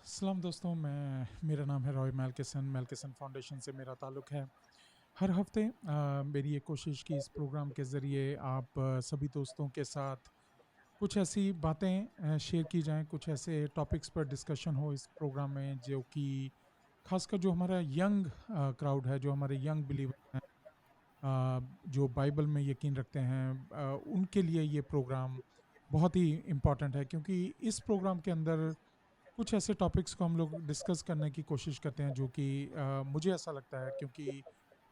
सलाम दोस्तों, मेरा नाम है रॉय मेल्किसन। मेल्किसन फाउंडेशन से मेरा ताल्लुक़ है। हर हफ्ते मेरी ये कोशिश कि इस प्रोग्राम के ज़रिए आप सभी दोस्तों के साथ कुछ ऐसी बातें शेयर की जाएं, कुछ ऐसे टॉपिक्स पर डिस्कशन हो इस प्रोग्राम में जो कि खासकर जो हमारा यंग क्राउड है, जो हमारे यंग बिलीवर हैं, जो बाइबल में यकीन रखते हैं, उनके लिए ये प्रोग्राम बहुत ही इम्पॉर्टेंट है, क्योंकि इस प्रोग्राम के अंदर कुछ ऐसे टॉपिक्स को हम लोग डिस्कस करने की कोशिश करते हैं जो कि मुझे ऐसा लगता है, क्योंकि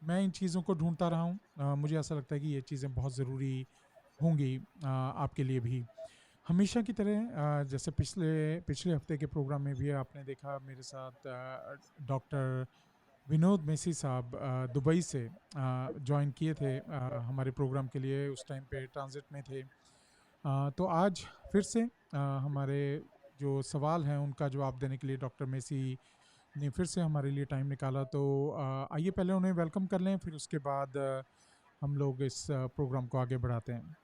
मैं इन चीज़ों को ढूंढता रहा हूँ, मुझे ऐसा लगता है कि ये चीज़ें बहुत ज़रूरी होंगी आपके लिए भी। हमेशा की तरह जैसे पिछले पिछले हफ्ते के प्रोग्राम में भी आपने देखा, मेरे साथ डॉक्टर विनोद मेसी साहब दुबई से ज्वाइन किए थे हमारे प्रोग्राम के लिए। उस टाइम पे ट्रांजिट में थे। तो आज फिर से हमारे जो सवाल हैं उनका जवाब देने के लिए डॉक्टर मेसी ने फिर से हमारे लिए टाइम निकाला। तो आइए पहले उन्हें वेलकम कर लें, फिर उसके बाद हम लोग इस प्रोग्राम को आगे बढ़ाते हैं।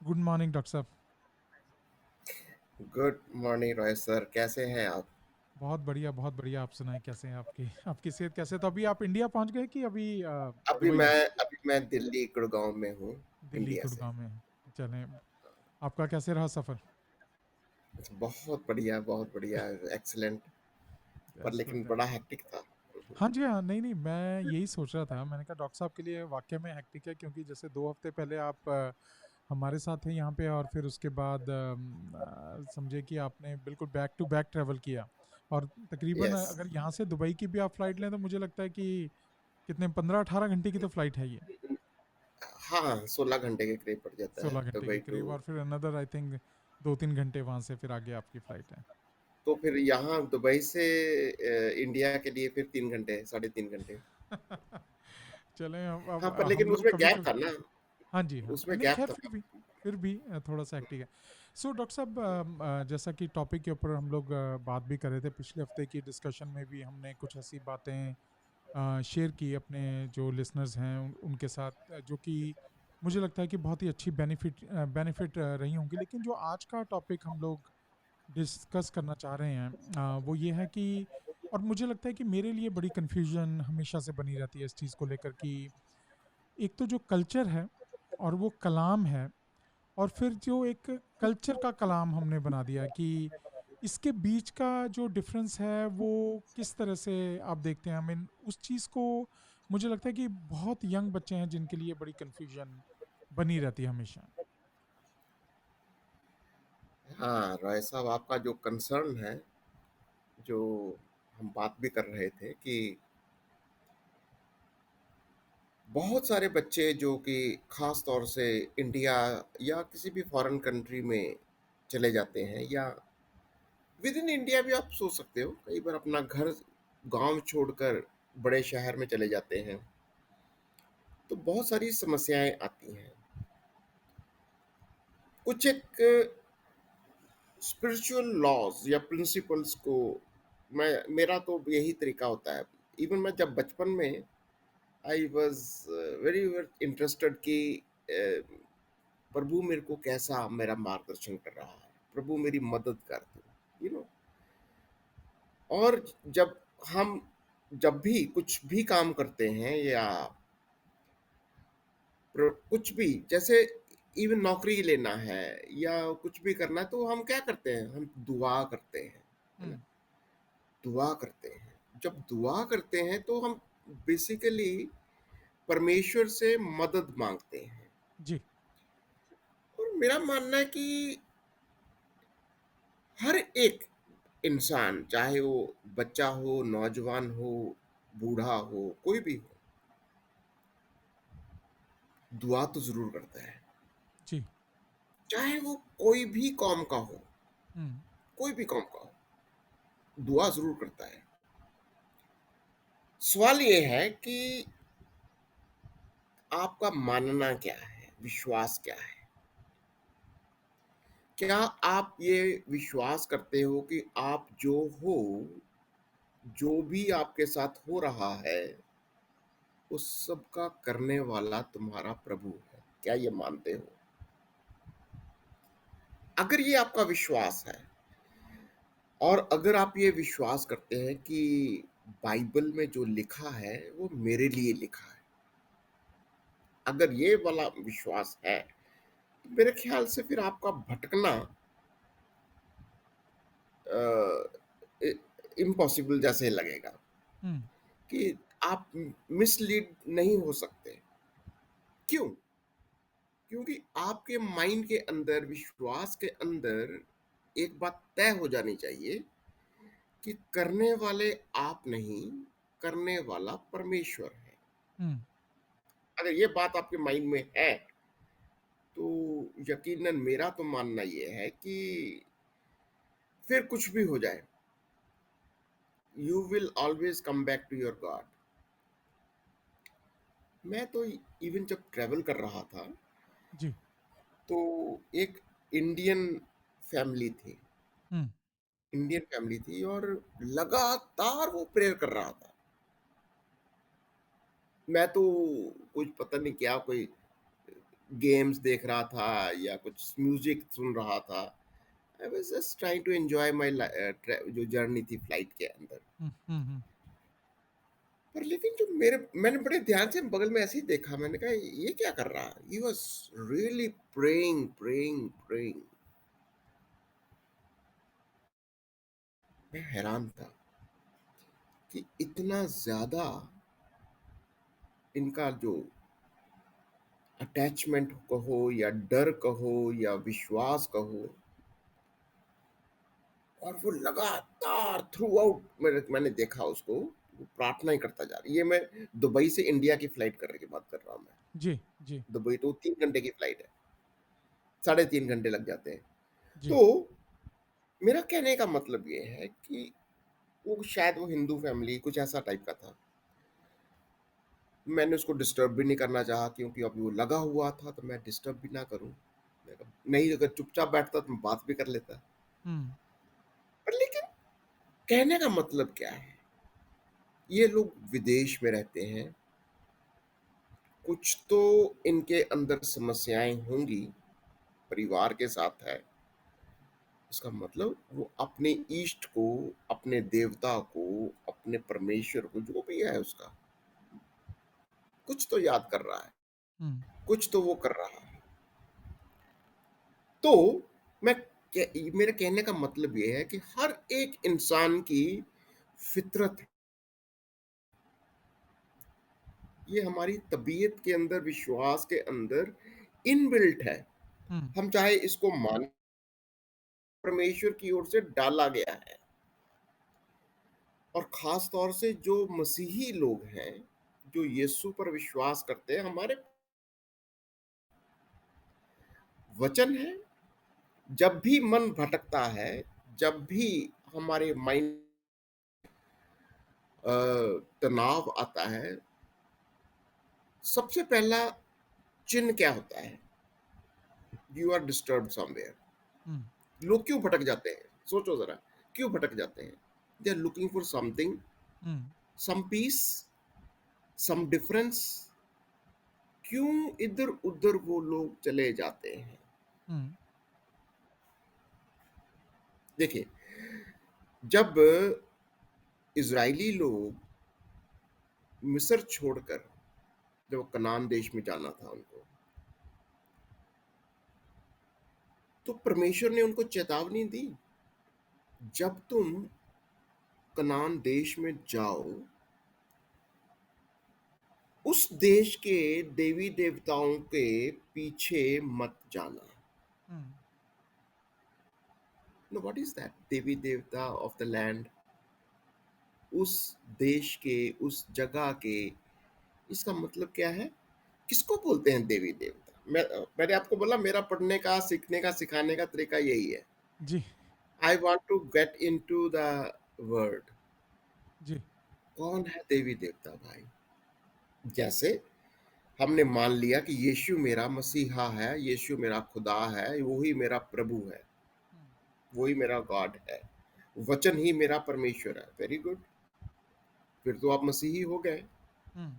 गुड मॉर्निंग डॉक्टर साहब। गुड मॉर्निंग रॉय सर, कैसे हैं आप? बहुत बढ़िया, बहुत बढ़िया। आप सुनाएं, कैसे हैं? आपकी आपकी सेहत कैसे है? तो अभी आप इंडिया पहुंच गए कि अभी अभी दुबई मैं में? अभी मैं दिल्ली गुड़गांव में हूँ, दिल्ली इंडिया से। गुड़गांव में हैं। चलें, आपका कैसे रहा सफ़र? बहुत बढ़िया, बहुत बढ़िया, एक्सीलेंट। पर दैट्स गुड, लेकिन बड़ा दैट्स गुड। हेक्टिक था। हाँ जी, हाँ। नहीं, नहीं, मैं यही सोच रहा था। मैंने कहा डॉक्टर साहब के लिए वाक़ई में हेक्टिक है, क्योंकि जैसे 2 हफ़्ते पहले आप हमारे साथ थे यहाँ पे, और फिर उसके बाद समझिए कि आपने बिल्कुल बैक टू बैक ट्रैवल किया। और तकरीबन यस। अगर यहाँ से दुबई की भी आप फ़्लाइट लें तो मुझे लगता है कि कितने 15-18 घंटे की तो फ़्लाइट है ये। हाँ, 16 घंटे के करीब पड़ जाता है 16 घंटे के दुबई टू। करीब, और फिर अनदर आई थिंक 2-3 घंटे वहाँ से फिर आगे आपकी फ़्लाइट है। तो फिर यहाँ दुबई से इंडिया के लिए फिर 3 घंटे, 3.5 घंटे। चलें, हाँ, अब पर लेकिन हम लोग उसमें गैप कभी-कभी। था ना। हाँ जी, हाँ। उसमें नहीं, गैप ख़ैर था। फिर भी थोड़ा-सा हेक्टिक है। सो डॉक्टर साहब, जैसा कि टॉपिक के ऊपर हम लोग बात भी कर रहे थे, पिछले हफ़्ते की डिस्कशन में भी हमने कुछ ऐसी बातें शेयर की अपने जो लिसनर्स हैं उनके साथ, जो कि मुझे लगता है कि बहुत ही अच्छी बेनिफिट रही होंगी। लेकिन जो आज का टॉपिक हम लोग डिस्कस करना चाह रहे हैं, वो ये है कि, और मुझे लगता है कि मेरे लिए बड़ी कन्फ्यूज़न हमेशा से बनी रहती है इस चीज़ को लेकर कि एक तो जो कल्चर है और वो कलाम है, और फिर जो एक कल्चर का कलाम हमने बना दिया कि इसके बीच का जो डिफरेंस है वो किस तरह से आप देखते हैं? आई मीन उस चीज़ को, मुझे लगता है कि बहुत यंग बच्चे हैं जिनके लिए बड़ी कन्फ्यूजन बनी रहती है हमेशा। हाँ, रॉय साहब, आपका जो कंसर्न है, जो हम बात भी कर रहे थे कि बहुत सारे बच्चे जो कि ख़ास तौर से इंडिया या किसी भी फॉरेन कंट्री में चले जाते हैं, या विद इन इंडिया भी आप सोच सकते हो, कई बार अपना घर गांव छोड़कर बड़े शहर में चले जाते हैं, तो बहुत सारी समस्याएं आती हैं। कुछ एक स्पिरिचुअल लॉज या प्रिंसिपल्स को, मैं मेरा तो यही तरीका होता है। इवन मैं जब बचपन में आई वॉज वेरी इंटरेस्टेड कि प्रभु मेरे को कैसा मेरा मार्गदर्शन कर रहा है, प्रभु मेरी मदद कर दो, यू नो। और जब हम जब भी कुछ भी काम करते हैं, या कुछ भी, जैसे इवन नौकरी लेना है या कुछ भी करना है, तो हम क्या करते हैं? हम दुआ करते हैं, है ना? हम्म। दुआ करते हैं। जब दुआ करते हैं तो हम बेसिकली परमेश्वर से मदद मांगते हैं। जी। और मेरा मानना है कि हर एक इंसान, चाहे वो बच्चा हो, नौजवान हो, बूढ़ा हो, कोई भी हो, दुआ तो ज़रूर करता है। जी। चाहे वो कोई भी कौम का हो, हम्म। कोई भी कौम का हो, दुआ ज़रूर करता है। सवाल ये है कि आपका मानना क्या है? विश्वास क्या है? क्या आप ये विश्वास करते हो कि आप जो हो, जो भी आपके साथ हो रहा है, उस सब का करने वाला तुम्हारा प्रभु है? क्या ये मानते हो? अगर ये आपका विश्वास है, और अगर आप ये विश्वास करते हैं कि बाइबल में जो लिखा है वो मेरे लिए लिखा है, अगर ये वाला विश्वास है, तो मेरे ख्याल से फिर आपका भटकना इम्पॉसिबल जैसे लगेगा हुँ, कि आप मिसलीड नहीं हो सकते। क्यों? क्योंकि आपके माइंड के अंदर, विश्वास के अंदर एक बात तय हो जानी चाहिए कि करने वाले आप नहीं, करने वाला परमेश्वर है। हुँ, अगर ये बात आपके माइंड में है, तो यकीनन मेरा तो मानना ये है कि फिर कुछ भी हो जाए, you will always come back to your god. मैं तो इवन जब ट्रैवल कर रहा था, जी, तो एक इंडियन फैमिली थी, हुँ, इंडियन फैमिली थी और लगातार वो प्रेयर कर रहा था। मैं तो कुछ पता नहीं क्या, कोई गेम्स देख रहा था या कुछ म्यूजिक सुन रहा था। I was just trying to enjoy my जो जर्नी थी फ्लाइट के अंदर। हुँ, हुँ, हुँ, पर लेकिन जो मैंने बड़े ध्यान से बगल में ऐसे ही देखा, मैंने कहा ये क्या कर रहा है? He was really praying, praying, praying. मैं हैरान था कि इतना ज़्यादा इनका जो अटैचमेंट कहो या डर कहो या विश्वास कहो, और वो लगातार थ्रू आउट मैंने देखा उसको, वो प्रार्थना ही करता जा रहा है। ये मैं दुबई से इंडिया की फ्लाइट करने की बात कर रहा हूँ मैं। जी, जी, दुबई तो 3 घंटे की फ्लाइट है, साढ़े 3 घंटे लग जाते हैं। जी, तो मेरा कहने का मतलब ये है कि वो शायद वो हिंदू फैमिली कुछ ऐसा टाइप का था। मैंने उसको डिस्टर्ब भी नहीं करना चाहा, क्योंकि अभी वो लगा हुआ था, तो मैं डिस्टर्ब भी ना करूँ। मैं कहा नहीं, अगर चुपचाप बैठता तो मैं बात भी कर लेता। हुँ, पर लेकिन कहने का मतलब क्या है? ये लोग विदेश में रहते हैं, कुछ तो इनके अंदर समस्याएँ होंगी, परिवार के साथ है। इसका मतलब वो अपने इष्ट को, अपने देवता को, अपने परमेश्वर को, जो भी है उसका, कुछ तो याद कर रहा है, हुँ, कुछ तो वो कर रहा है। तो मैं मेरे कहने का मतलब ये है कि हर एक इंसान की फितरत है, ये हमारी तबीयत के अंदर, विश्वास के अंदर इनबिल्ट है। हुँ, हम चाहे इसको मान, परमेश्वर की ओर से डाला गया है। और खास तौर से जो मसीही लोग हैं, जो यीशु पर विश्वास करते हैं, हमारे वचन है, जब भी मन भटकता है, जब भी हमारे माइंड तनाव आता है, सबसे पहला चिन्ह क्या होता है? You are disturbed somewhere. हुँ, लोग क्यों भटक जाते हैं? सोचो जरा, क्यों भटक जाते हैं? They are looking for something, hmm, some peace, some difference. क्यों इधर उधर वो लोग चले जाते हैं? हुँ, देखिए, जब इजरायली लोग मिस्र छोड़कर, जब कनान देश में जाना था उनको, तो परमेश्वर ने उनको चेतावनी दी, जब तुम कनान देश में जाओ, उस देश के देवी देवताओं के पीछे मत जाना। हुँ, नो, व्हाट इज दैट? देवी देवता ऑफ द लैंड, उस देश के, उस जगह के, इसका मतलब क्या है? किसको बोलते हैं देवी देवता? मैंने आपको बोला, मेरा पढ़ने का, सीखने का, सिखाने का तरीका यही है। जी, I want to get into the word. जी, कौन है देवी देवता भाई? जैसे हमने मान लिया कि यीशु मेरा मसीहा है, यीशु मेरा खुदा है, वो ही मेरा प्रभु है, हुँ, वो ही मेरा गॉड है, वचन ही मेरा परमेश्वर है। वेरी गुड, फिर तो आप मसीही हो गए। हुँ,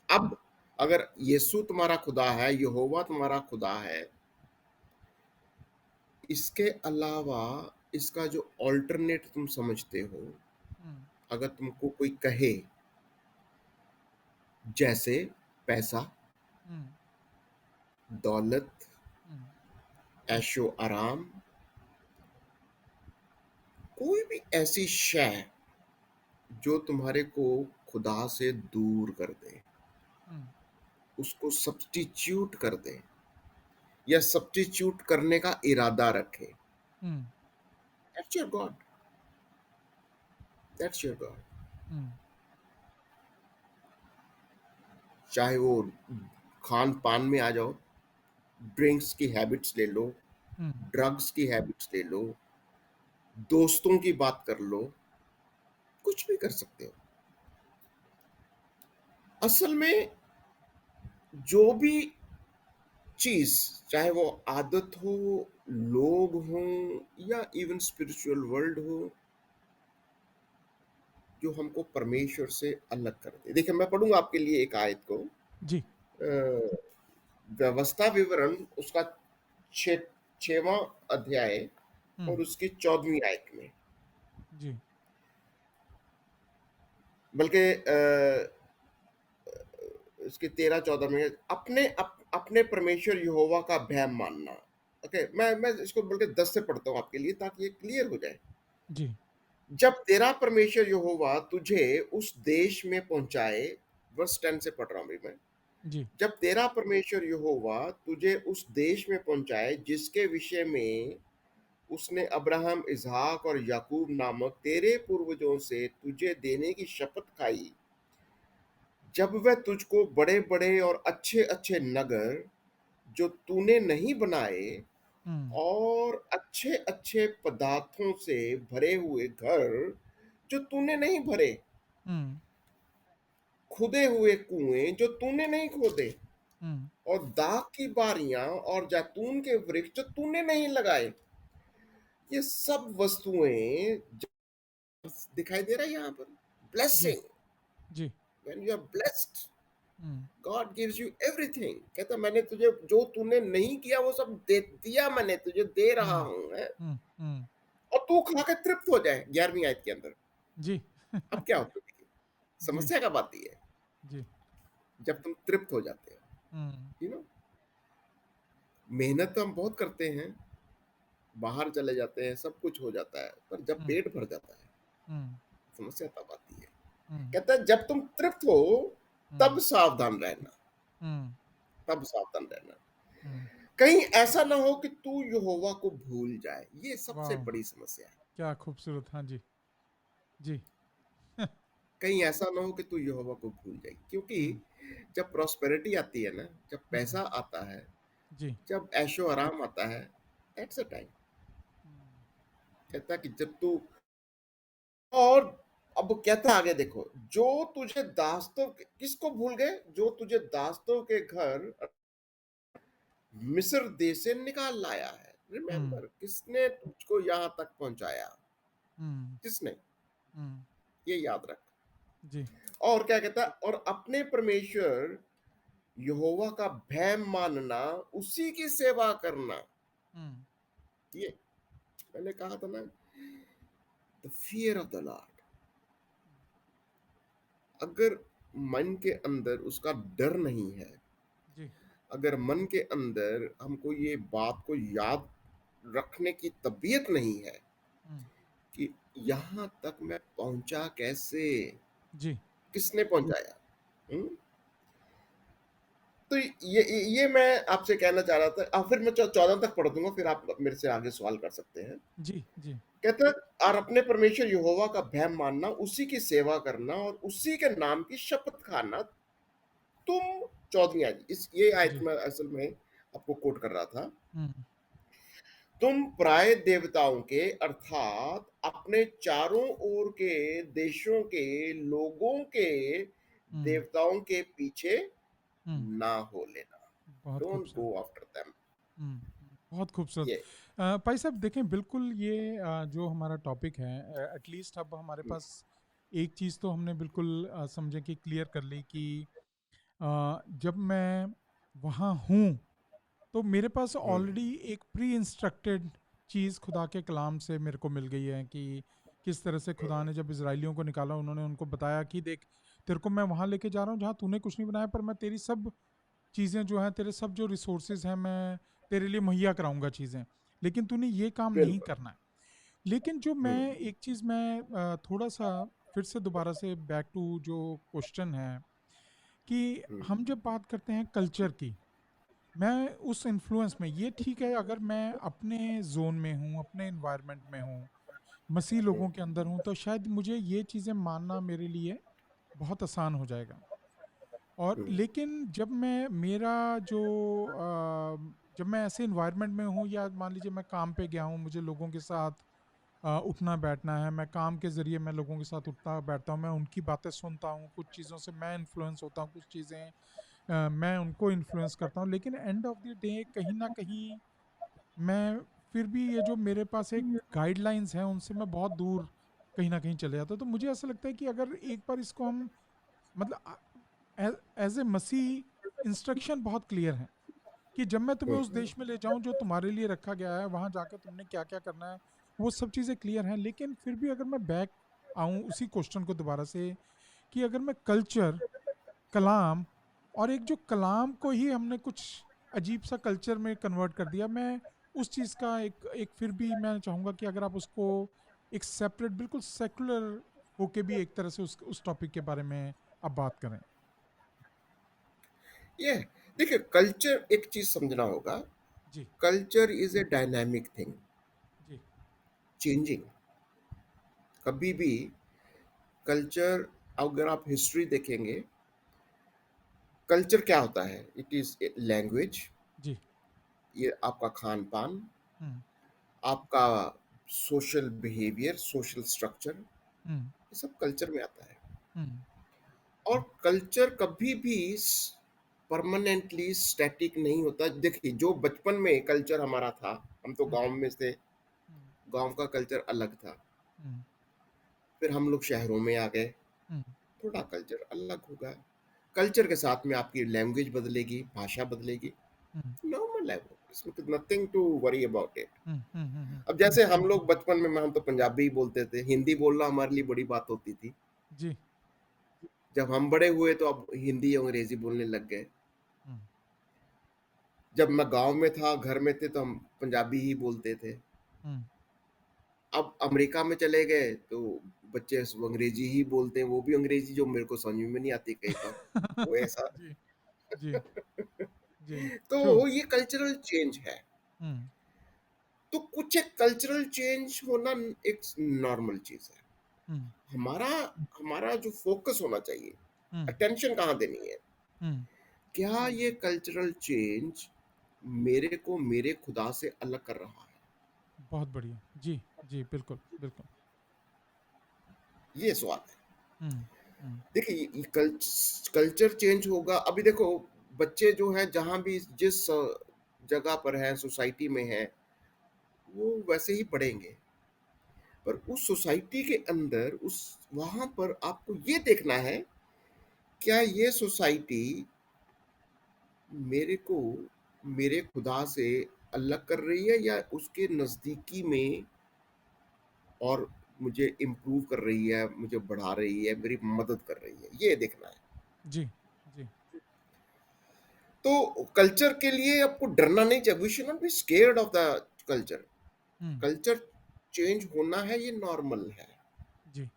अब अगर यीशु तुम्हारा खुदा है, यहोवा तुम्हारा खुदा है, इसके अलावा इसका जो अल्टरनेट तुम समझते हो, हुँ, अगर तुमको कोई कहे जैसे पैसा, हुँ, दौलत, हुँ, ऐशो आराम, कोई भी ऐसी शय जो तुम्हारे को खुदा से दूर कर दे, हुँ, उसको सब्स्टिट्यूट कर दे या सब्स्टिट्यूट करने का इरादा रखे, हुँ, that's your God, that's your God. हुँ, चाहे वो खान पान में आ जाओ, ड्रिंक्स की हैबिट्स ले लो, हुँ, ड्रग्स की हैबिट्स ले लो, दोस्तों की बात कर लो, कुछ भी कर सकते हो। असल में जो भी चीज, चाहे वो आदत हो, लोग हों, या इवन स्पिरिचुअल वर्ल्ड हो, जो हमको परमेश्वर से अलग कर दे। देखिए, मैं पढ़ूंगा आपके लिए एक आयत को, जी, व्यवस्था विवरण उसका छे 6वां अध्याय हुँ, और उसकी 14वीं आयत में, जी, बल्कि इसके 13-14 में, अपने परमेश्वर यहोवा का भय मानना। ओके, मैं इसको बल्कि 10 से पढ़ता हूँ आपके लिए ताकि ये क्लियर हो जाए। जी, जब तेरा परमेश्वर यहोवा तुझे उस देश में पहुंचाए, वर्स 10 से पढ़ रहा हूं अभी मैं। जी, जब तेरा परमेश्वर यहोवा तुझे उस देश में पहुंचाए जिसके विषय में उसने अब्राहम, इसहाक और याकूब नामक तेरे पूर्वजों से तुझे देने की शपथ खाई, जब वह तुझको बड़े बड़े और अच्छे अच्छे नगर जो तूने नहीं बनाए हुँ, और अच्छे अच्छे पदार्थों से भरे हुए घर जो तूने नहीं भरे, हुँ, खुदे हुए कुएं जो तूने नहीं खोदे, हुँ, और दाख की बारियां और जैतून के वृक्ष जो तूने नहीं लगाए, ये सब वस्तुएं दिखाई दे रहा है यहाँ पर। जी, ब्लेसिंग, जी, when you are blessed, hmm, God gives you everything. कहता मैंने तुझे जो तूने नहीं किया वो सब दे दिया, मैंने तुझे दे रहा हुँ, हूं है? हुँ, हुँ, और तू खा के तृप्त हो जाए, 11वीं आयत के अंदर। जी, अब क्या होता है, देखिए, जी, समस्या का बात ये है, जी, जब तुम तृप्त हो जाते हो, हुँ, यू नो, मेहनत तो हम बहुत करते हैं, बाहर चले जाते हैं, सब कुछ हो जाता है, पर जब हुँ, पेट भर जाता है, हुँ, समस्या तब आती है। हुँ, कहता है जब तुम तृप्त हो, तब हुँ, सावधान रहना, हुँ, तब सावधान रहना, हुँ, कहीं ऐसा ना हो कि तू यहोवा को भूल जाए। ये सबसे वॉव! बड़ी समस्या है। क्या खूबसूरत, हाँ जी, जी, कहीं ऐसा ना हो कि तू यहोवा को भूल जाए, क्योंकि हुँ, जब प्रॉस्पेरिटी आती है ना, जब हुँ, पैसा आता है, जी, जब ऐशो आराम आता है, दैट्स अ टाइम। हुँ, कहता है कि जब तू, और अब कहता है आगे देखो, जो तुझे दास्तों किसको भूल गए, जो तुझे दास्तों के घर मिस्र देश से निकाल लाया है। हुँ, रिमेंबर, किसने तुझको यहां तक पहुंचाया, हुँ, किसने, हुँ, ये याद रख। जी, और क्या कहता है, और अपने परमेश्वर यहोवा का भय मानना, उसी की सेवा करना। हुँ, ये मैंने कहा था ना, the fear of the Lord. अगर मन के अंदर उसका डर नहीं है, जी, अगर मन के अंदर हमको ये बात को याद रखने की तबीयत नहीं है हुँ, कि यहां तक मैं पहुंचा कैसे, जी, किसने पहुंचाया, हुँ? तो ये मैं आपसे कहना चाह रहा था। फिर मैं 14 तक पढ़ दूंगा, फिर आप मेरे से आगे सवाल कर सकते हैं। जी, जी, कहता है, और अपने परमेश्वर यहोवा का भय मानना, उसी की सेवा करना और उसी के नाम की शपथ खाना, तुम 14वीं आयत, इस ये आयत जी, में असल में आपको कोट कर रहा था। हुँ, तुम प्राय देवताओं के अर्थात अपने चारों ओर के देशों के लोगों के हुँ, देवताओं के पीछे हुँ, ना हो लेना। बहुत डोंट खूबसूरत। Go after them. हुँ, बहुत खूबसूरत। ये भाई साहब देखें बिल्कुल ये जो हमारा टॉपिक है एटलीस्ट अब हमारे पास एक चीज़ तो हमने बिल्कुल समझे कि क्लियर कर ली कि जब मैं वहाँ हूँ, तो मेरे पास हम्म, ऑलरेडी एक प्री इंस्ट्रक्टेड चीज़ खुदा के कलाम से मेरे को मिल गई है कि किस तरह से खुदा ने जब इज़राइलियों को निकाला, उन्होंने उनको बताया कि देख, तेरे को मैं वहाँ लेके जा रहा हूँ जहाँ तूने कुछ नहीं बनाया, पर मैं तेरी सब चीज़ें जो हैं, तेरे सब जो रिसोर्सेज हैं, मैं तेरे लिए मुहैया कराऊंगा चीज़ें, लेकिन तूने ये काम नहीं बिल्कुल। करना है। लेकिन जो हुँ, मैं एक चीज़ मैं थोड़ा सा फिर से दोबारा से बैक टू जो क्वेश्चन है कि हुँ, हम जब बात करते हैं कल्चर की, मैं उस इन्फ्लुएंस में, ये ठीक है अगर मैं अपने जोन में हूँ, अपने इन्वायरमेंट में हूँ, मसीह हुँ, लोगों के अंदर हूँ, तो शायद मुझे ये चीज़ें मानना मेरे लिए बहुत आसान हो जाएगा। और हुँ, लेकिन जब मैं मेरा जो जब मैं ऐसे इन्वायरमेंट में हूँ, या मान लीजिए मैं काम पे गया हूँ, मुझे लोगों के साथ उठना बैठना है, मैं काम के ज़रिए मैं लोगों के साथ उठता बैठता हूँ, मैं उनकी बातें सुनता हूँ, कुछ चीज़ों से मैं इन्फ्लुएंस होता हूँ, कुछ चीज़ें मैं उनको इन्फ्लुएंस करता हूँ, लेकिन एंड ऑफ द डे कहीं ना कहीं मैं फिर भी ये जो मेरे पास एक गाइडलाइंस हैं, उनसे मैं बहुत दूर कहीं ना कहीं चले जाता हूँ। तो मुझे ऐसा लगता है कि अगर एक बार इसको हम, मतलब एज ए मसीह, इंस्ट्रक्शन बहुत क्लियर है कि जब मैं तुम्हें हुँ, उस देश में ले जाऊं जो तुम्हारे लिए रखा गया है, वहां जाकर तुमने क्या क्या करना है, वो सब चीज़ें क्लियर हैं। लेकिन फिर भी अगर मैं बैक आऊं उसी क्वेश्चन को दोबारा से, कि अगर मैं कल्चर, कलाम, और एक जो कलाम को ही हमने कुछ अजीब सा कल्चर में कन्वर्ट कर दिया, मैं उस चीज़ का एक एक फिर भी मैं चाहूँगा कि अगर आप उसको एक सेपरेट, बिल्कुल सेकुलर होके भी एक तरह से उस टॉपिक के बारे में आप बात करें। ये देखिए कल्चर एक चीज़ समझना होगा, जी। Culture is a dynamic thing, जी। चेंजिंग। कभी भी कल्चर अगर आप हिस्ट्री देखेंगे, कल्चर क्या होता है? इट इज़ ए लैंग्वेज, जी। ये आपका खान-पान, हम्म। आपका सोशल बिहेवियर, सोशल स्ट्रक्चर, हम्म। ये सब कल्चर में आता है। हम्म। और कल्चर कभी भी परमानेंटली स्टैटिक नहीं होता। देखिए जो बचपन में कल्चर हमारा था, हम तो हम्म। गांव में थे, हम्म। गांव का कल्चर अलग था। हम्म। फिर हम लोग शहरों में आ गए, हम्म। थोड़ा कल्चर अलग होगा। कल्चर के साथ में आपकी लैंग्वेज बदलेगी, भाषा बदलेगी, हम्म। नॉर्मल है वो, इसमें nothing to worry about it. Hmm. Hmm. Hmm. अब जैसे हम लोग बचपन में हम तो पंजाबी ही बोलते थे, हिंदी बोलना हमारे लिए बड़ी बात होती थी। जी। जब हम बड़े हुए तो अब हिंदी अंग्रेजी बोलने लग गए। हम्म। जब मैं गाँव में था, घर में थे तो हम पंजाबी ही बोलते थे। हम्म। अब अमेरिका में चले गए तो बच्चे अंग्रेजी ही बोलते हैं, वो भी अंग्रेजी जो मेरे को समझ में नहीं आती कई बार। वो ऐसा जी। जी। जी। ट्रू। तो ये कल्चरल चेंज है। हम्म। तो कुछ एक कल्चरल चेंज होना एक नॉर्मल चीज़ है। हम्म। हमारा हमारा जो फोकस होना चाहिए, हम्म। अटेंशन कहाँ देनी है? हम्म। क्या ये कल्चरल चेंज मेरे को मेरे खुदा से अलग कर रहा है? बहुत बढ़िया। जी। जी, बिल्कुल बिल्कुल। ये सवाल है। हम्म। हम्म। देखिए ये कल्चर चेंज होगा। अभी देखो बच्चे जो हैं जहाँ भी जिस जगह पर हैं, सोसाइटी में हैं, वो वैसे ही पढ़ेंगे। पर उस सोसाइटी के अंदर उस वहाँ पर आपको ये देखना है, क्या ये सोसाइटी मेरे को मेरे खुदा से अलग कर रही है या उसके नज़दीकी में और मुझे इम्प्रूव कर रही है, मुझे बढ़ा रही है, मेरी मदद कर रही है, ये देखना है। जी। जी। तो कल्चर के लिए आपको डरना नहीं चाहिए, we should not be scared of the culture. Hmm. Culture change होना है, ये नॉर्मल है। जी।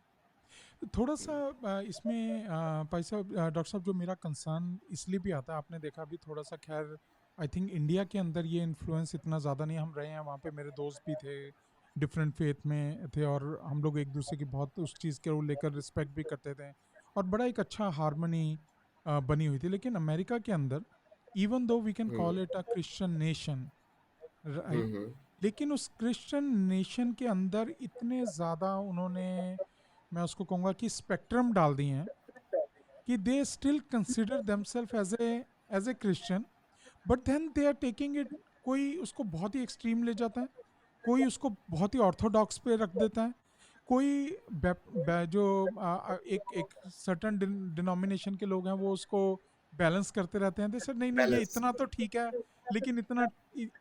थोड़ा सा इसमें भाई साहब, डॉक्टर साहब, जो मेरा कंसर्न इसलिए भी आता है, आपने देखा अभी थोड़ा सा, खैर आई थिंक इंडिया के अंदर ये इन्फ्लुएंस इतना ज़्यादा नहीं, हम रहे हैं वहाँ पे, मेरे दोस्त भी थे, डिफरेंट फेथ में थे, और हम लोग एक दूसरे की बहुत उस चीज़ के लेकर रिस्पेक्ट भी करते थे, और बड़ा एक अच्छा हारमनी बनी हुई थी। लेकिन अमेरिका के अंदर, even though we can hmm, call it a Christian nation, right, hmm, लेकिन उस क्रिश्चियन नेशन के अंदर इतने ज़्यादा उन्होंने, मैं उसको कहूँगा कि स्पेक्ट्रम डाल दिए हैं, कि they still consider themselves as a Christian, but then they are taking it, कोई उसको बहुत ही एक्सट्रीम ले जाता है, कोई उसको बहुत ही ऑर्थोडॉक्स पे रख देता है, कोई जो एक एक सर्टन डिनोमिनेशन के लोग हैं, वो उसको बैलेंस करते रहते हैं, दे सर नहीं नहीं, ये बैलेंस। इतना तो ठीक है, लेकिन इतना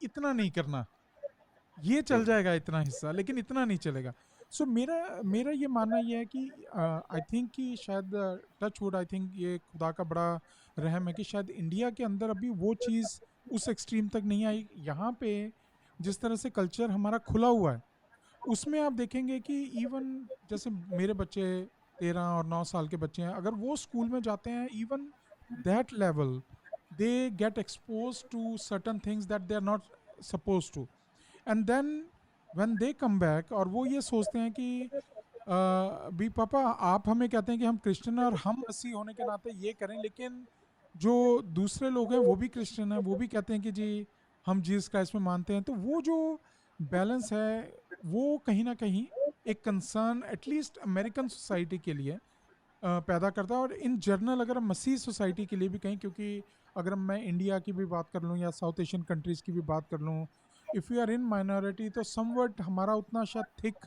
इतना नहीं करना। ये हुँ, चल जाएगा इतना हिस्सा, लेकिन इतना नहीं चलेगा। सो मेरा मेरा ये मानना ये है कि आई थिंक कि शायद टच वुड, आई थिंक ये खुदा का बड़ा रहम है कि शायद इंडिया के अंदर अभी वो चीज़ उस एक्सट्रीम तक नहीं आई। यहाँ पे जिस तरह से कल्चर हमारा खुला हुआ है, उसमें आप देखेंगे कि इवन जैसे मेरे बच्चे 13 और 9 साल के बच्चे हैं, अगर वो स्कूल में जाते हैं, even that level they get expose to certain things that they are not suppose to. And then when they come back और वो ये सोचते हैं कि भी पापा आप हमें कहते हैं कि हम क्रिश्चियन हैं और हम मसीह होने के नाते ये करें, लेकिन जो दूसरे लोग हैं वो भी क्रिश्चियन हैं, वो भी कहते हैं कि जी हम जीसस क्राइस्ट में मानते हैं। तो वो जो बैलेंस है वो कहीं ना कहीं एक कंसर्न एटलीस्ट अमेरिकन सोसाइटी के लिए पैदा करता है, और इन जनरल अगर हम मसीह सोसाइटी के लिए भी कहें, क्योंकि अगर मैं इंडिया की भी बात कर लूँ या साउथ एशियन कंट्रीज़ की भी बात कर लूँ, if you are in minority तो समवट हमारा उतना शायद थिक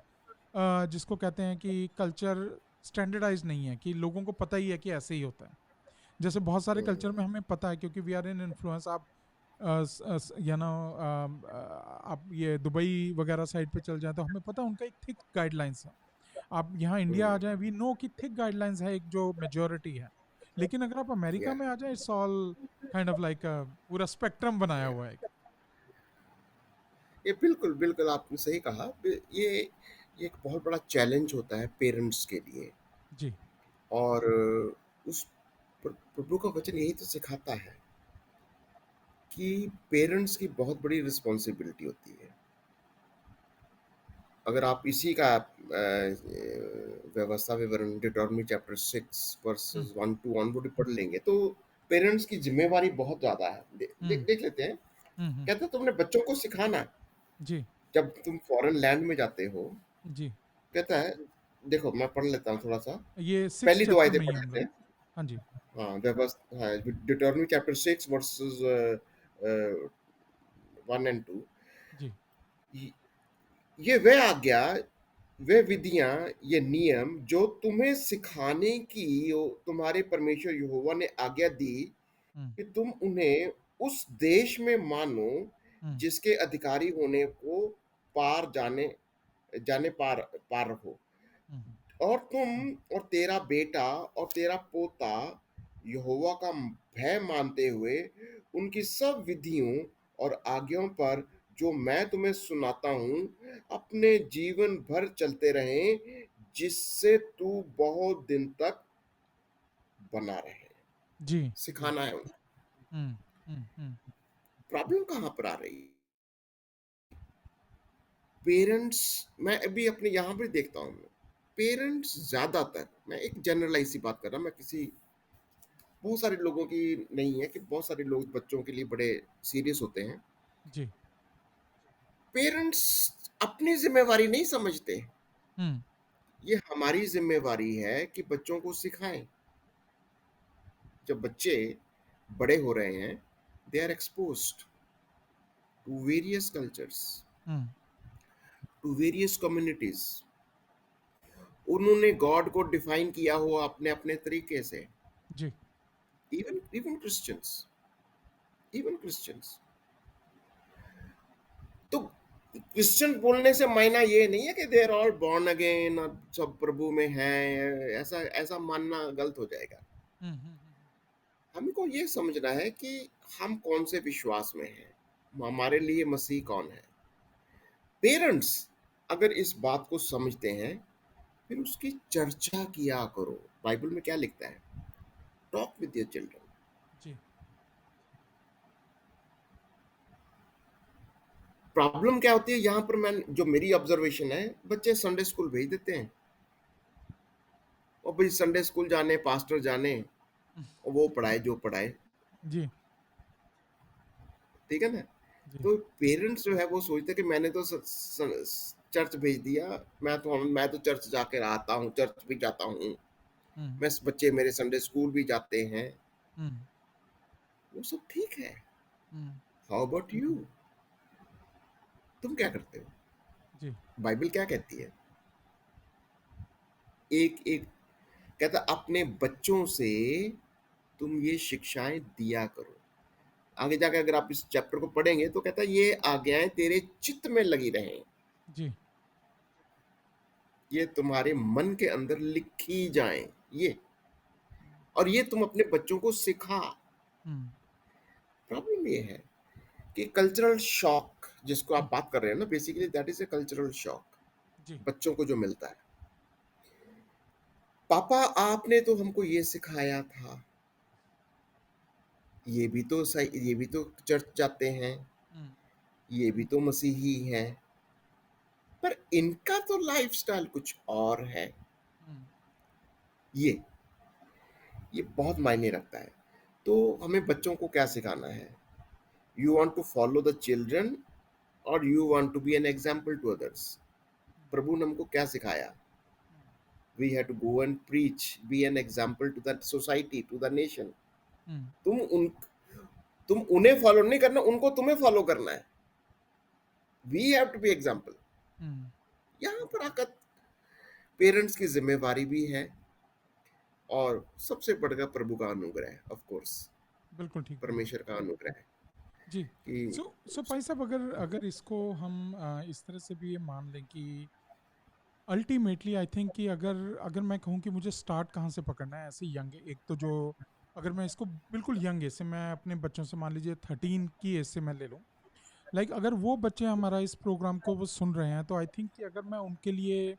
जिसको कहते हैं कि कल्चर स्टैंडर्डाइज नहीं है, कि लोगों को पता ही है कि ऐसे ही होता है। जैसे बहुत सारे हुँ, कल्चर में हमें पता है क्योंकि वी आर इन इन्फ्लुएंस। आप यू नो आप ये दुबई वगैरह साइड पे चल जाएं तो हमें पता है उनका एक थिक गाइडलाइंस है। आप यहाँ इंडिया आ हुँ, जाएं, वी नो कि थिक गाइडलाइंस है एक जो मेजोरिटी है। लेकिन अगर आप अमेरिका या में आ जाएं, it's all kind of like पूरा स्पेक्ट्रम बनाया या हुआ है। ये बिल्कुल, बिल्कुल आपने सही कहा। ये एक बहुत बड़ा चैलेंज होता है पेरेंट्स के लिए जी। और उस प्रभु का वचन यही तो सिखाता है कि पेरेंट्स की बहुत बड़ी रिस्पॉन्सिबिलिटी होती है। अगर आप इसी का व्यवस्था विवरण डिटोरमी चैप्टर 6 हम्म। वर्सेस 1 टू ऑनवर्ड पढ़ लेंगे तो पेरेंट्स की जिम्मेवारी बहुत ज़्यादा है। हम्म। देख लेते हैं। हम्म। कहते हैं तुमने बच्चों को सिखाना जी। जब तुम फॉरेन लैंड में जाते हो। जी। कहता है देखो मैं पढ़ लेता हूँ थोड़ा-सा। ये सिक्स पहली 2 चैप्टर आयतें में ही पढ़ हम लेते लोग। हैं। हाँ जी। हाँ, हाँ, डिटोरमी चैप्टर 6 वर्सेस 1 एंड 2। जी। य ये वह आज्ञा, वे विधियाँ, ये नियम जो तुम्हें सिखाने की तुम्हारे परमेश्वर यहोवा ने आज्ञा दी हम्म। कि तुम उन्हें उस देश में मानो हम्म। जिसके अधिकारी होने को पार जाने जाने पार पार रहो। हम्म। और तुम और तेरा बेटा और तेरा पोता यहोवा का भय मानते हुए उनकी सब विधियों और आज्ञाओं पर जो मैं तुम्हें सुनाता हूँ अपने जीवन भर चलते रहें, जिससे तू बहुत दिन तक बना रहे। जी। जी। सिखाना है उन्हें। हम्म। हम्म। हम्म। प्रॉब्लम कहाँ पर आ रही है? पेरेंट्स, मैं अभी अपने यहाँ पर देखता हूँ, पेरेंट्स ज्यादातर, मैं एक जनरलाइज सी बात कर रहा हूँ, मैं किसी बहुत सारे लोगों की नहीं है कि बहुत सारे लोग बच्चों के लिए बड़े सीरियस होते हैं। जी। पेरेंट्स अपनी जिम्मेवारी नहीं समझते। हम्म। ये हमारी जिम्मेवारी है कि बच्चों को सिखाएं। जब बच्चे बड़े हो रहे हैं, they are exposed to various cultures, hmm. To various communities. उन्होंने गॉड को डिफाइन किया हुआ अपने अपने तरीके से। जी। Even even Christians, even Christians तो क्रिश्चियन बोलने से मायना ये नहीं है कि they are all born again और सब प्रभु में हैं। ऐसा ऐसा मानना गलत हो जाएगा। हम्म। हम्म। हम्म। हमको ये समझना है कि हम कौन से विश्वास में हैं, हमारे लिए मसीह कौन है। पेरेंट्स अगर इस बात को समझते हैं फिर उसकी चर्चा किया करो। बाइबल में क्या लिखता है? Talk with your children. जी। प्रॉब्लम क्या होती है यहाँ पर, मैं जो मेरी ऑब्जर्वेशन है, बच्चे संडे स्कूल भेज देते हैं और भाई संडे स्कूल जाने, पास्टर जाने और वो पढ़ाए जो पढ़ाए। जी। ठीक है ना? जी। तो पेरेंट्स जो है वो सोचते हैं कि मैंने तो चर्च भेज दिया, मैं तो चर्च जाकर आता हूँ, चर्च भी जाता हूँ, हम्म। मैं बच्चे मेरे संडे स्कूल भी जाते हैं। हम्म। वो सब ठीक है। हम्म। How about you? तुम क्या करते हो? जी। बाइबल क्या कहती है? एक एक कहता अपने बच्चों से तुम ये शिक्षाएं दिया करो। आगे जाके अगर आप इस चैप्टर को पढ़ेंगे तो कहता है ये आज्ञाएँ तेरे चित्त में लगी रहें, जी। ये तुम्हारे मन के अंदर लिखी जाएँ, ये हुँ, और ये तुम अपने बच्चों को सिखा। हुँ, प्रॉब्लम ये है कि कल्चरल शॉक जिसको हुँ, आप बात कर रहे हैं ना, basically that is a cultural shock जी। बच्चों को जो मिलता है। पापा आपने तो हमको ये सिखाया था, ये भी तो सही, ये भी तो चर्च जाते हैं, हुँ, ये भी तो मसीही हैं, पर इनका तो लाइफ़स्टाइल कुछ और है। हुँ, ये ये बहुत मायने रखता है। तो हमें बच्चों को क्या सिखाना है? You want to follow the children और you want to be an example to others. हुँ, प्रभु ने हमको क्या सिखाया? हुँ, we have to go and preach, be an example to the society, to the nation. हुँ, तुम उन तुम उन्हें फॉलो नहीं करना, उनको तुम्हें फॉलो करना है। We have to be example. हुँ, यहाँ पर आकर पेरेंट्स की जिम्मेवारी भी है और सबसे बढ़कर प्रभु का अनुग्रह, ऑफ कोर्स बिल्कुल ठीक बोला। परमेश्वर का अनुग्रह है जी। कि सो भाई साहब, अगर अगर इसको हम इस तरह से भी ये मान लें कि अल्टीमेटली आई थिंक कि अगर अगर मैं कहूँ कि मुझे स्टार्ट कहाँ से पकड़ना है ऐसे यंग, एक तो जो अगर मैं इसको बिल्कुल यंग एज से, मैं अपने बच्चों से मान लीजिए 13 की एज से मैं ले लूँ, लाइक अगर वो बच्चे हमारा इस प्रोग्राम को वो सुन रहे हैं, तो आई थिंक कि अगर मैं उनके लिए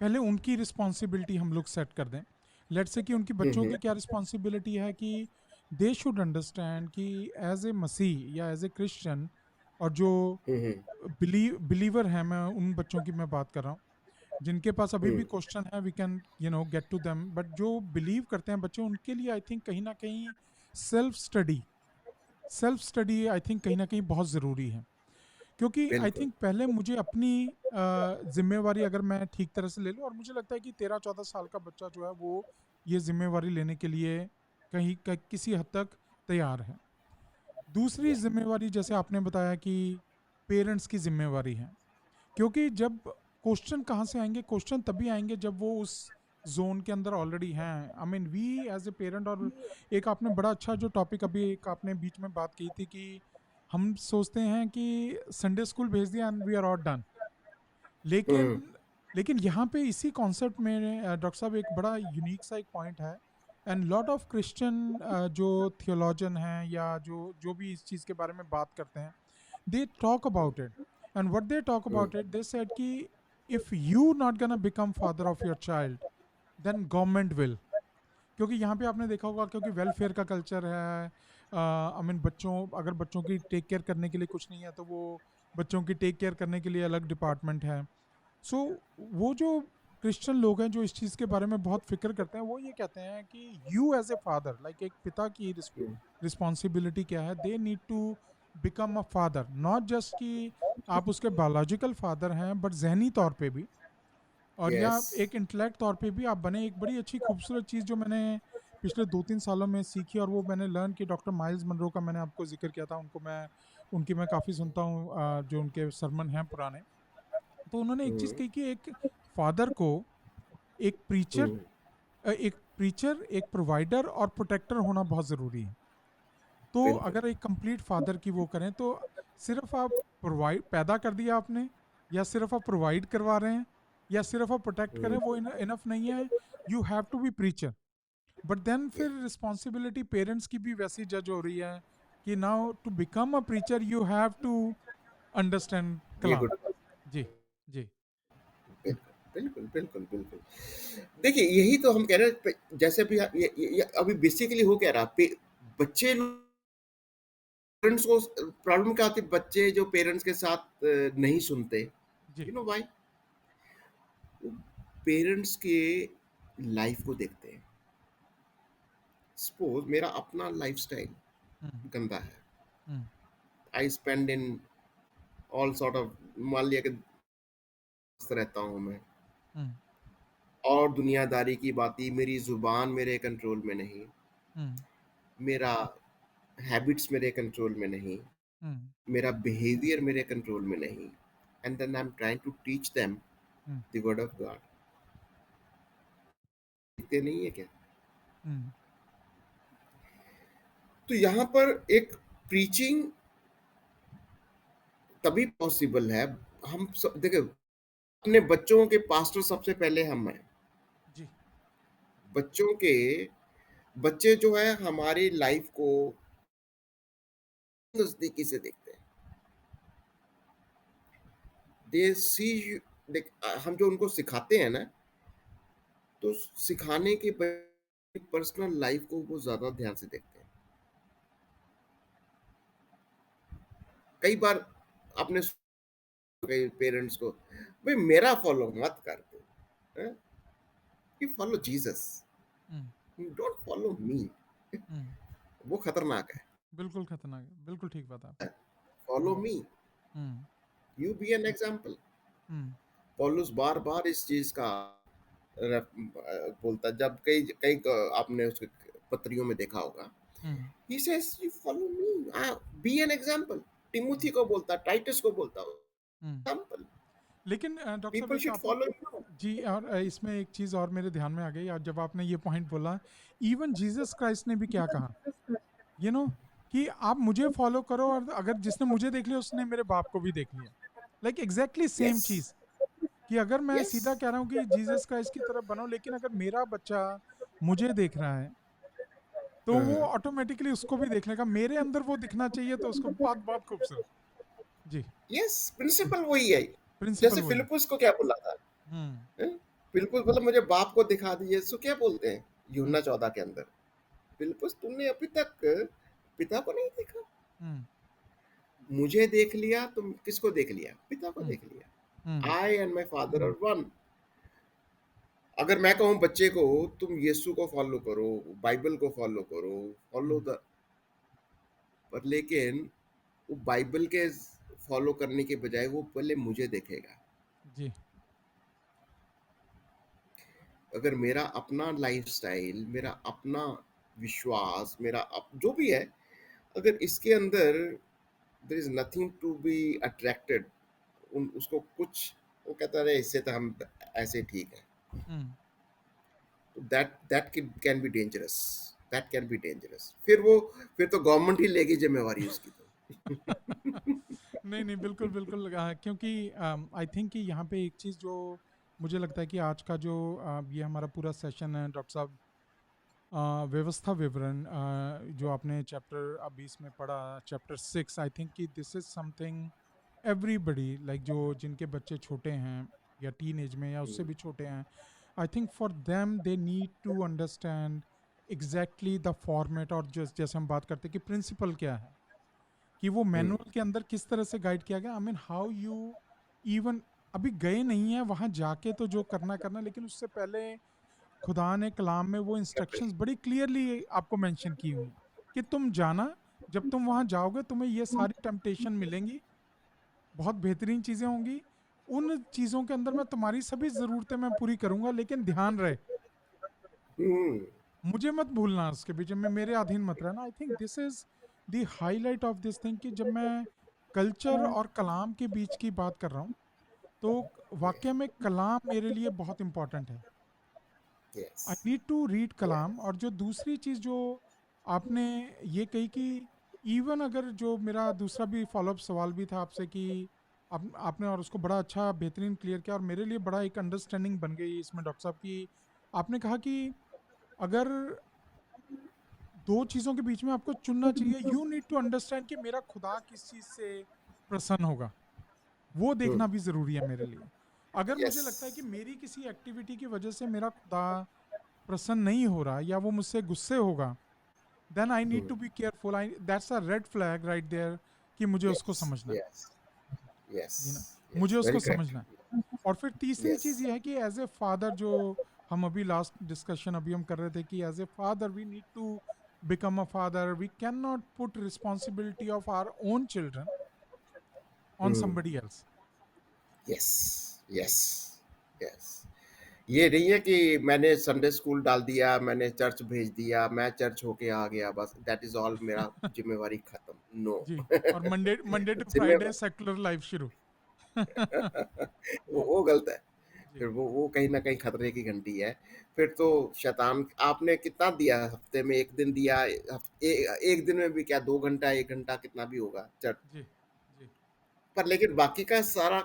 पहले उनकी रिस्पॉन्सिबिलिटी हम लोग सेट कर दें। लेट्स से कि उनकी बच्चों हम्म की क्या रिस्पॉन्सिबिलिटी है कि दे शुड अंडरस्टैंड कि एज ए मसीह या एज ए क्रिश्चियन, और जो हम्म बिलीवर है, मैं उन बच्चों की मैं बात कर रहा हूँ जिनके पास अभी भी हम्म क्वेश्चन है, we can get to them, but जो बिलीव करते हैं बच्चे, उनके लिए आई थिंक कहीं ना कहीं self study self study I think कहीं ना कहीं बहुत ज़रूरी है। क्योंकि आई बिल्कुल थिंक पहले मुझे अपनी जिम्मेवारी अगर मैं ठीक तरह से ले लूँ, और मुझे लगता है कि 13-14 साल का बच्चा जो है वो ये जिम्मेवारी लेने के लिए किसी हद तक तैयार है। दूसरी जिम्मेवारी जैसे आपने बताया कि पेरेंट्स की जिम्मेवारी है, क्योंकि जब क्वेश्चन कहाँ से आएंगे, क्वेश्चन तभी आएंगे जब वो उस जोन के अंदर ऑलरेडी हैं। I mean we as a parent, और एक आपने बड़ा अच्छा जो टॉपिक अभी एक आपने बीच में बात की थी कि हम सोचते हैं कि संडे स्कूल भेज दिया and we are all done, लेकिन हम्म लेकिन यहाँ पे इसी कॉन्सेप्ट में डॉक्टर साहब एक बड़ा यूनिक सा एक पॉइंट है। एंड लॉट ऑफ क्रिश्चियन जो थियोलॉजन हैं या जो जो भी इस चीज़ के बारे में बात करते हैं, they talk about it, and what they talk hmm about it, they said कि if you not gonna become father of your child, then government will। क्योंकि यहाँ पे आपने देखा होगा, क्योंकि वेलफेयर का कल्चर है, आई मीन बच्चों, अगर बच्चों की टेक केयर करने के लिए कुछ नहीं है तो वो बच्चों की टेक केयर करने के लिए अलग डिपार्टमेंट है। सो वो जो क्रिश्चियन लोग हैं जो इस चीज़ के बारे में बहुत फिक्र करते हैं, वो ये कहते हैं कि you as a father, like एक पिता की रिस्पॉन्सिबिलिटी क्या है, they need to become a father, not just कि आप उसके बायोलॉजिकल फादर हैं, बट जहनी तौर पे भी, और या यस एक इंटेलेक्ट तौर पे भी आप बने। एक बड़ी अच्छी खूबसूरत चीज़ जो मैंने पिछले 2-3 सालों में सीखी, और वो मैंने लर्न की, डॉक्टर माइल्स मनरो का मैंने आपको जिक्र किया था, उनको मैं उनकी मैं काफ़ी सुनता हूँ, जो उनके सरमन हैं पुराने। तो उन्होंने एक चीज़ हम्म कही कि एक फादर को एक प्रीचर हम्म एक प्रोवाइडर और प्रोटेक्टर होना बहुत ज़रूरी है। तो बिल्कुल अगर एक कंप्लीट फादर की वो करें, तो सिर्फ आप प्रोवाइड पैदा कर दिया आपने, या सिर्फ आप प्रोवाइड करवा रहे हैं, या सिर्फ आप प्रोटेक्ट करें, हम्म वो इनफ नहीं है। You have to B preacher. But then या फिर रिस्पॉन्सिबिलिटी पेरेंट्स की भी वैसी जज हो रही है कि now to become a preacher you have to understand be a calm. Good जी, जी, बिल्कुल बिल्कुल बिल्कुल देखिए यही तो हम कह रहे हैं जैसे भी ये अभी बेसिकली हो क्या रहा बच्चे पेरेंट्स को प्रॉब्लम क्या होती है बच्चे जो पेरेंट्स के साथ नहीं सुनते जी। यू नो व्हाई पेरेंट्स के लाइफ को देखते हैं सपोज मेरा अपना लाइफस्टाइल हुँ, गंदा है हुँ, I spend in all sort of मान लिया कि व्यस्त रहता हूँ मैं हुँ, और दुनियादारी की बातें मेरी जुबान मेरे कंट्रोल में नहीं हुँ, मेरा हैबिट्स मेरे कंट्रोल में नहीं हुँ, मेरा बिहेवियर मेरे कंट्रोल में नहीं and then I am trying to teach them hmm, the word of god दिखते नहीं है क्या हुँ, तो यहाँ पर एक प्रीचिंग तभी पॉसिबल है, हम सब देखिए, अपने बच्चों के पास्टर सबसे पहले हम हैं। जी, बच्चों के बच्चे जो है हमारी लाइफ को नज़दीकी से देखते हैं। दे सी यू देख हम जो उनको सिखाते हैं ना, तो सिखाने के पर्सनल लाइफ को वो ज़्यादा ध्यान से देखते हैं। कई बार आपने कई पेरेंट्स को, "भई मेरा फ़ॉलो मत कर तू, हैं? You follow Jesus, hmm, you don't follow me." हुँ, वो खतरनाक है। बिल्कुल खतरनाक है, बिल्कुल ठीक बात है आपकी। Follow hmm, me, hmm, you be an example. हुँ, पौलुस बार-बार इस चीज़ का बोलता है, जब कई कई आपने उसके पत्रियों में देखा होगा। हुँ, he says you follow me, be an example. Timothy हुँ, को बोलता, टाइटस को बोलता, हुँ। एग्जांपल, लेकिन डॉक्टर साहब पीपल एक शुड आप फॉलो यू। जी और इसमें एक चीज़ और मेरे ध्यान में आ गई आज जब आपने ये पॉइंट बोला, इवन जीसस क्राइस्ट ने भी क्या कहा, यू नो कि आप मुझे फॉलो करो और अगर जिसने मुझे देख लिया उसने मेरे बाप को भी देख लिया। लाइक एग्ज़ैक्टली सेम यस, चीज़ कि अगर मैं यस। सीधा कह रहा हूँ कि जीसस क्राइस्ट की तरफ बनो लेकिन अगर मेरा बच्चा मुझे देख रहा है, तो वो ऑटोमैटिकली उसको भी देख लेगा। मेरे अंदर वो दिखना चाहिए तो उसको बहुत-बहुत खूबसूरत। जी, यस, हुँ, प्रिंसिपल वही है। प्रिंसिपल जैसे वही है। फिलिपुस को क्या बोला था? हुँ, हैं? फिलिपुस बोला मुझे बाप को दिखा दीजिए, सो क्या बोलते हैं हुँ, यूहन्ना 14 के अंदर? फिलिपुस तुमने अभी तक पिता को नहीं देखा? हुँ, मुझे देख लिया, तुम किसको देख लिया? पिता को हुँ, देख हुँ, लिया। I and my father are one. अगर मैं कहूँ बच्चे को तुम यीशु को फॉलो करो, बाइबल को फॉलो करो, फॉलो हुँ, द, पर लेकिन वो बाइबल के फॉलो करने के बजाय वो पहले मुझे देखेगा। जी, अगर मेरा अपना लाइफ़स्टाइल, मेरा अपना विश्वास, मेरा जो भी है, अगर इसके अंदर there is nothing to be attracted, उन उसको कुछ, वो कहता है इससे तो हम ऐसे ठीक है। हुँ। That that can be dangerous, that can be dangerous. फिर तो गवर्नमेंट ही लेगी ज़िम्मेवारी उसकी तो। नहीं, नहीं, बिल्कुल, बिल्कुल क्योंकि आई थिंक कि यहाँ पे एक चीज़ जो मुझे लगता है कि आज का जो ये हमारा पूरा सेशन है डॉक्टर साहब व्यवस्था विवरण जो आपने चैप्टर अभी इसमें पढ़ा चैप्टर 6 आई थिंक कि this is something everybody like जो जिनके बच्चे छोटे हैं या टीन एज में या उससे भी छोटे हैं I think for them they need to understand exactly the format और जैसे हम बात करते हैं कि प्रिंसिपल क्या है कि वो हुँ, मैनुअल के अंदर किस तरह से गाइड किया गया I mean how you even अभी गए नहीं है वहां जाके तो जो करना करना लेकिन उससे पहले खुदा ने कलाम में वो इंस्ट्रक्शंस बड़ी क्लियरली आपको मेंशन की हुई हैं कि तुम जाना जब तुम वहां जाओगे तुम्हें ये सारी टेम्पटेशन मिलेंगी बहुत बेहतरीन चीजें होंगी उन चीजों के अंदर मैं तुम्हारी सभी जरूरतें मैं पूरी करूंगा लेकिन ध्यान रहे हुँ, मुझे मत भूलना उसके बीच में मेरे अधीन मत रहना I think this is the highlight of this thing कि जब मैं कल्चर और कलाम के बीच की बात कर रहा हूँ तो वाकई में कलाम मेरे लिए बहुत इंपॉर्टेंट है yes. I need to read Kalam और जो दूसरी चीज़ जो आपने ये कही कि इवन अगर जो मेरा दूसरा भी फॉलोअप सवाल भी था आपसे कि आपने और उसको बड़ा अच्छा बेहतरीन क्लियर किया और मेरे लिए बड़ा एक अंडरस्टैंडिंग बन गई इसमें डॉक्टर साहब की आपने कहा कि अगर दो चीज़ों के बीच में आपको चुनना चाहिए यू नीड टू अंडरस्टैंड कि मेरा खुदा किस चीज़ से प्रसन्न होगा वो हुँ, देखना भी ज़रूरी है मेरे लिए अगर मुझे यस। लगता है कि मेरी किसी एक्टिविटी की वजह से मेरा खुदा प्रसन्न नहीं हो रहा या वो मुझसे गुस्से होगा then I need hmm, to be careful I that's a red flag right there कि मुझे उसको यस, समझना है यस, यस, यू नो मुझे यस, वेरी उसको करेक्ट। समझना है और फिर तीसरी यस। चीज़ ये है कि एज ए फादर जो हम अभी लास्ट डिस्कशन अभी हम कर रहे थे कि as a father we need to become a father we can not put responsibility of our own children on hmm, somebody else yes, yes, yes. ये नहीं है कि मैंने संडे स्कूल डाल दिया, मैंने चर्च भेज दिया, मैं चर्च होके आ गया बस दैट इज़ ऑल, मेरा ज़िम्मेवारी खत्म। नो। जी और मंडे मंडे टू ज़िम्मे फ्राइडे सेकुलर लाइफ शुरू वो गलत है। जी, फिर वो कहीं न कहीं खतरे की घंटी है। फिर तो शैतान आपने कितना दिया हफ्ते में 1 दिन दिया, 1 दिन में भी क्या 2 घंटा, 1 घंटा कितना भी होगा चट जी, जी, पर लेकिन बाकी का सारा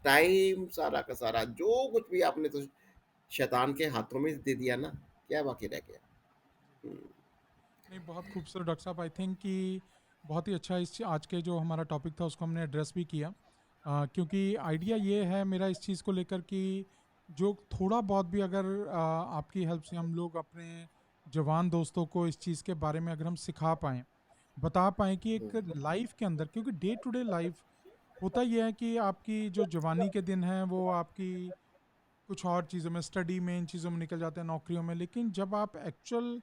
टाइम, सारा का सारा जो कुछ भी आपने तो शैतान के हाथों में दे दिया ना, क्या बाकी रह गया? जी। हुँ, नहीं, बहुत खूबसूरत डॉक्टर साहब, आई थिंक कि बहुत ही अच्छा आज के जो हमारा टॉपिक था उसको हमने एड्रेस भी किया। क्योंकि आइडिया ये है मेरा इस चीज़ को लेकर कि जो थोड़ा बहुत भी अगर आपकी हेल्प से हम लोग अपने जवान दोस्तों को इस चीज़ के बारे में अगर हम सिखा पाएँ, बता पाएँ कि हुँ, एक लाइफ़ के अंदर, क्योंकि डे टू डे लाइफ़ होता ये है कि आपकी जो जवानी के दिन हैं वो आपकी कुछ और चीज़ों में, स्टडी में, इन चीज़ों में निकल जाते हैं, नौकरियों में। लेकिन जब आप एक्चुअल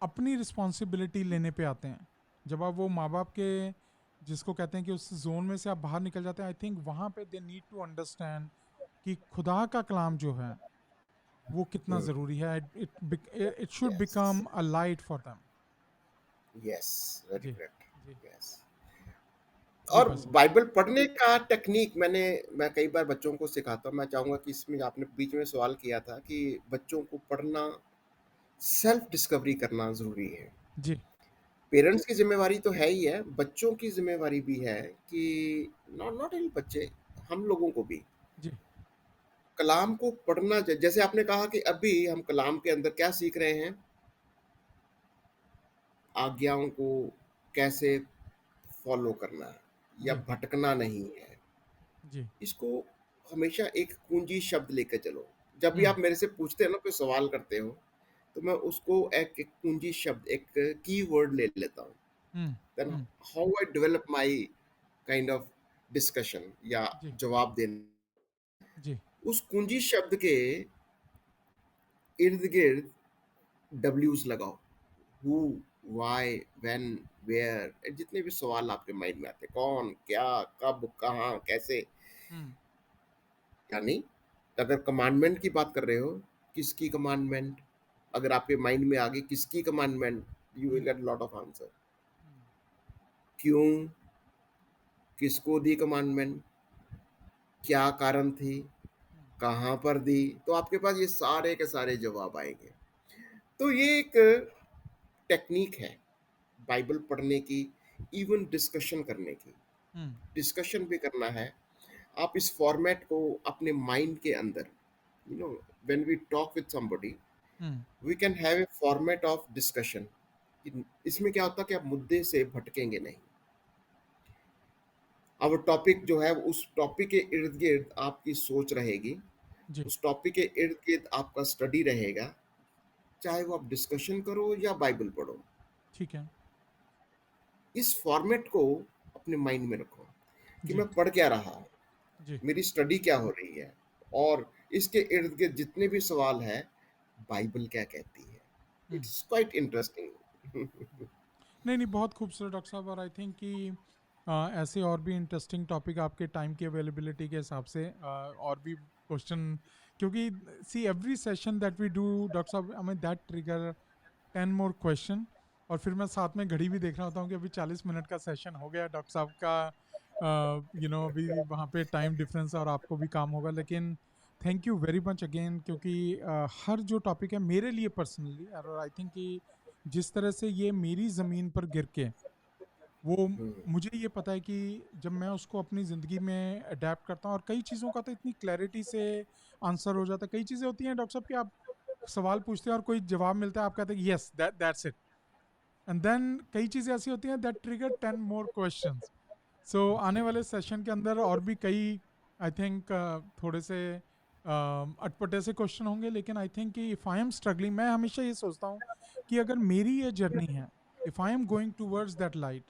अपनी रिस्पॉन्सिबिलिटी लेने पे आते हैं, जब आप वो माँ-बाप के जिसको कहते हैं कि उस ज़ोन में से आप बाहर निकल जाते हैं, आई थिंक वहाँ पे दे नीड टू अंडरस्टैंड कि खुदा का कलाम जो है, वो कितना हुँ, ज़रूरी है। It should yes, become a light for them. Yes, very जी, करेक्ट, जी, यस। जी और पास्टर। बाइबल पढ़ने का टेक्नीक मैं कई बार बच्चों को सिखाता हूँ। मैं चाहूँगा कि इसमें आपने बीच में सवाल किया था कि बच्चों को पढ़ना, सेल्फ डिस्कवरी करना ज़रूरी है। जी, पेरेंट्स की ज़िम्मेवारी तो है ही है, बच्चों की ज़िम्मेवारी भी है कि नॉट नॉट ओनली बच्चे, हम लोगों को भी जी, कलाम को पढ़ना जैसे आपने कहा कि अभी हम कलाम के अंदर क्या सीख रहे हैं? आज्ञाओं को कैसे फॉलो करना है या जी, भटकना नहीं है। जी। इसको हमेशा एक कुंजी शब्द लेके चलो। जब भी हुँ, आप मेरे से पूछते हो ना, कोई सवाल करते हो, तो मैं उसको एक एक कुंजी शब्द, एक कीवर्ड ले लेता हूँ। हुँ, then um. How I develop my kind of discussion या जी, जवाब देने, जी, उस कुंजी शब्द के इर्द-गिर्द डब्ल्यूज़ लगाओ। हू, व्हाई, व्हेन, वेयर, जितने भी सवाल आपके माइंड में आते हैं, कौन, क्या, कब, कहाँ, कैसे, हुँ, यानी अगर कमांडमेंट की बात कर रहे हो, किसकी कमांडमेंट? अगर आपके माइंड में आ गई किसकी commandment, you will um, get lot of answer. हुँ, क्यों? किसको दी कमांडमेंट? क्या कारण थी? हुँ, कहाँ पर दी? तो आपके पास ये सारे के सारे जवाब आएँगे। तो ये एक टेक्नीक है बाइबल पढ़ने की, इवन डिस्कशन करने की। हुँ, डिस्कशन भी करना है। आप इस फॉर्मेट को अपने माइंड के अंदर, you know, when we talk with somebody, hmm, we can have a format of discussion. इसमें क्या होता है कि आप मुद्दे से भटकेंगे नहीं। अब टॉपिक जो है उस टॉपिक के इर्द गिर्द आपकी सोच रहेगी, जी, उस टॉपिक के इर्द गिर्द आपका स्टडी रहेगा, चाहे वो आप डिस्कशन करो या बाइबल पढ़ो। ठीक है। इस फॉर्मेट को अपने माइंड में रखो कि जी, मैं पढ़ क्या रहा हूँ, जी, मेरी स्टडी क्या हो रही है, और इसके इर्द गिर्द जितने भी सवाल है, बाइबल क्या कहती है। हुँ, इट्स क्वाइट इंटरेस्टिंग। हुँ। नहीं, नहीं, बहुत खूबसूरत डॉक्टर साहब, और आई थिंक कि ऐसे और भी इंटरेस्टिंग टॉपिक आपके टाइम की अवेलेबिलिटी के हिसाब से और भी क्वेश्चन, क्योंकि see every session that we do doctor साहब, I mean that trigger 10 more question. और फिर मैं साथ में घड़ी भी देख रहा होता हूँ कि अभी 40 मिनट का सेशन हो गया डॉक्टर साहब का। अभी वहाँ पे टाइम डिफरेंस है और आपको भी काम होगा, लेकिन thank you very much again, क्योंकि हर जो टॉपिक है मेरे लिए पर्सनली, और आई थिंक कि जिस तरह से ये मेरी ज़मीन पर गिर के वो मुझे ये पता है कि जब मैं उसको अपनी ज़िंदगी में अडेप्ट करता हूँ, और कई चीज़ों का तो इतनी क्लैरिटी से आंसर हो जाता है। कई चीज़ें होती हैं डॉक्टर साहब कि आप सवाल पूछते हैं और कोई जवाब मिलता है, आप कहते हैं yes that's it, and then कई चीज़ें ऐसी होती हैं that trigger 10 more questions. So आने वाले सेशन के अंदर और भी कई, आई थिंक थोड़े से अटपटे से क्वेश्चन होंगे, लेकिन आई थिंक कि इफ़ आई एम स्ट्रगलिंग, मैं हमेशा ये सोचता हूँ कि अगर मेरी ये जर्नी है, if I am going towards that light,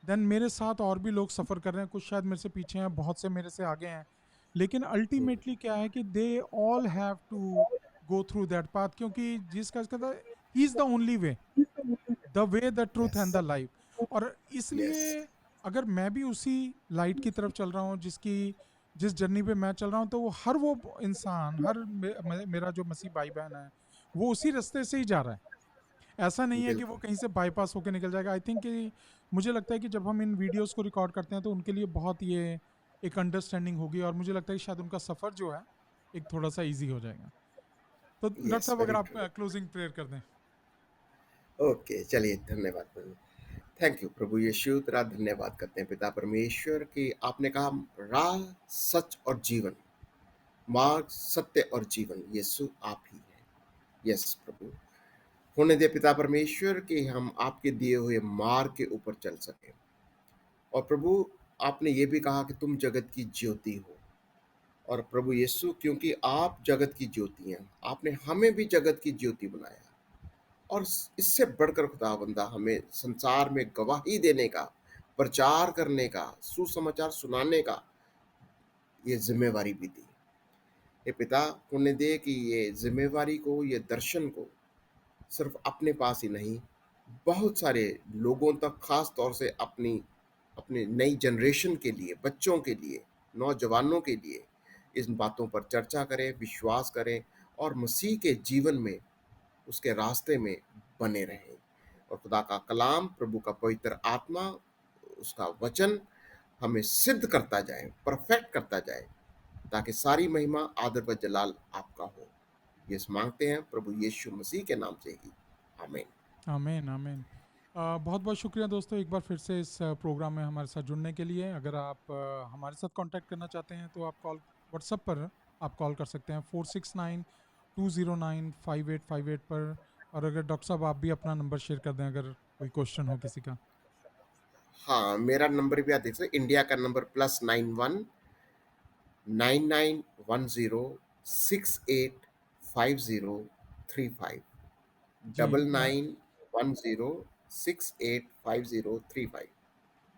then मेरे साथ और भी लोग सफ़र कर रहे हैं, कुछ शायद मेरे से पीछे हैं, बहुत से मेरे से आगे हैं, लेकिन अल्टीमेटली क्या है कि they all have to go through that path, क्योंकि जिसका कहता है he is the only way, the way, the truth and yes, the life. और यस, इसलिए अगर मैं भी उसी लाइट की तरफ चल रहा हूँ, जिस जर्नी पे मैं चल रहा हूँ, तो वो हर वो इंसान, मेरा जो मसीह भाई बहन है, वो उसी रास्ते से ही जा रहा है। ऐसा नहीं है कि वो बिल्कुल। कहीं से बाईपास होकर निकल जाएगा। आई थिंक कि मुझे लगता है कि जब हम इन वीडियोस को रिकॉर्ड करते हैं तो उनके लिए बहुत ये एक अंडरस्टैंडिंग होगी, और मुझे लगता है कि शायद उनका सफ़र जो है एक थोड़ा-सा ईज़ी हो जाएगा। तो डॉक्टर यस, साहब अगर वेरी आप ट्रू। क्लोजिंग प्रेयर कर दें। ओके, चलिए धन्यवाद प्रभु। थैंक यू प्रभु यीशु, तेरा धन्यवाद करते हैं पिता परमेश्वर कि आपने कहा राह, सच और जीवन, मार्ग, सत्य और जीवन यीशु आप ही हैं। यस प्रभु, होने दे पिता परमेश्वर कि हम आपके दिए हुए मार्ग के ऊपर चल सकें। और प्रभु, आपने ये भी कहा कि तुम जगत की ज्योति हो। और प्रभु यीशु, क्योंकि आप जगत की ज्योति हैं, आपने हमें भी जगत की ज्योति बनाया। और इससे बढ़कर खुदावंदा हमें संसार में गवाही देने का, प्रचार करने का, सुसमाचार सुनाने का ये जिम्मेवारी भी दी। हे पिता, पुण्य दे कि ये जिम्मेवारी को, ये दर्शन को सिर्फ अपने पास ही नहीं, बहुत सारे लोगों तक, खास तौर से अपनी अपनी नई जनरेशन के लिए, बच्चों के लिए, नौजवानों के लिए इन बातों पर चर्चा करें, विश्वास करें और मसीह के जीवन में, उसके रास्ते में बने रहें। और खुदा का कलाम, प्रभु का पवित्र आत्मा, उसका वचन हमें सिद्ध करता जाए, परफेक्ट करता जाए, ताकि सारी महिमा, आदर व जलाल आपका हो। ये मांगते हैं प्रभु यीशु मसीह के नाम से ही, आमीन। आमीन, आमीन। बहुत-बहुत शुक्रिया दोस्तों एक बार फिर से इस प्रोग्राम में हमारे साथ जुड़ने के लिए। अगर आप हमारे साथ कॉन्टैक्ट करना चाहते हैं तो आप कॉल व्हाट्सएप पर आप कॉल कर सकते हैं 469-209-5858 पर। और अगर डॉक्टर साहब आप भी अपना नंबर शेयर कर दें अगर कोई क्वेश्चन हो किसी का। हाँ, मेरा नंबर भी आप देख सकते, इंडिया का नंबर +91 9910685035, जी डबल 9110685035।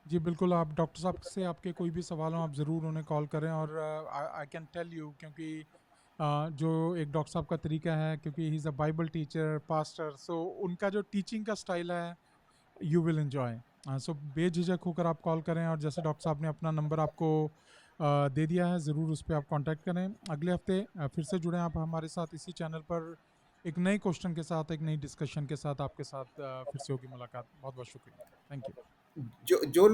जी, बिल्कुल आप डॉक्टर साहब से आपके कोई भी सवाल हों आप ज़रूर उन्हें कॉल करें। और I I can tell you क्योंकि जो एक डॉक्टर साहब का तरीका है, क्योंकि he is a Bible teacher, pastor, so उनका जो टीचिंग का स्टाइल है यू विल एंजॉय। सो बेझिझक होकर आप कॉल करें। और जैसे डॉक्टर साहब ने अपना नंबर आपको दे दिया है, ज़रूर उस पे आप कांटेक्ट करें। अगले हफ्ते फिर से जुड़ें आप हमारे साथ इसी चैनल पर एक नए क्वेश्चन के साथ, एक नई डिस्कशन के साथ आपके साथ फिर से होगी मुलाकात। बहुत बहुत शुक्रिया। Thank you. जो